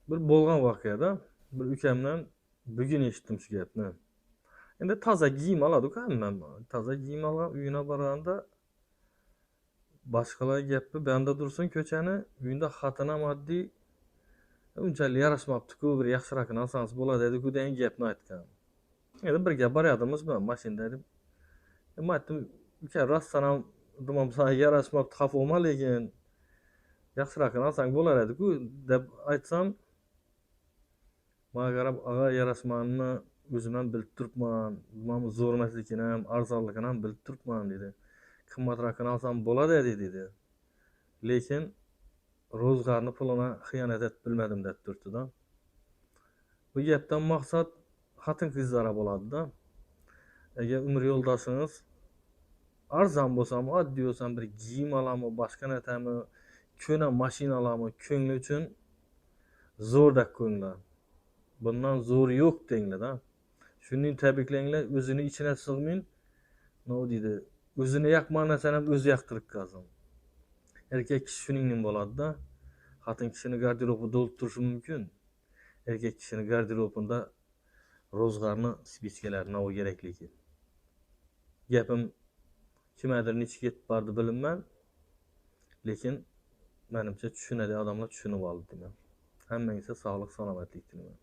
Bir bo'lgan voqeada bir ukamdan bugun eshitdim shu gapni. Endi toza kiyim oladi-ku hamma. Toza kiyim olgan uyina borganda boshqalar gapi banda tursin ko'chani, uyinda xotinam oddiy unchalik yarashmabdi-ku, bir yaxshirog'ini olsangiz bo'ladi edi-ku degan gapni aytgan. Endi birga boryapmiz bilan mashinada deb. Men aytdim, uka rostdan ham domam senga yarashmabdi, xafa bo'lma, lekin yaxshirog'ini olsang bo'lar edi-ku deb aytsam, menga qarab, og'a yarashmanini o'zim ham bilib turibman, mana zo'r emasligini ham, arzonligini ham bilib turibman dedi. Qimmatroqini olsam bo'ladi edi dedi. Lekin ro'zg'orni pulini xiyonat etib bilmadim deb turibdi-da. Bu gapdan maqsad xotin qizlara bo'ladi-da. Agar umr yo'ldoshingiz arzon bo'lsam, oddiy bo'lsam bir kiyim olami, boshqa nartami, ko'na mashina olami, ko'ngli uchun zo'r deb ko'nglar. Bundan zo'r yo'q denglar-da. Shuning tabriklanglar, o'zini ichine sig'min. Ne deydi? O'zini yoqmagan narsani ham o'zi yoqtirib qolsin. Erkak kishi shuningdek bo'ladi-da. Xotin kishini garderobi to'lib turishi mumkin. Erkak kishini garderobida ro'zg'orni spichkalari nima kerakligi. Gapim kimgadir nechga yetib bordi bilinmay, lekin menimcha tushunadigan odamlar tushunib oldi deman. Hammangizga sog'lik, salomatlik tilayman.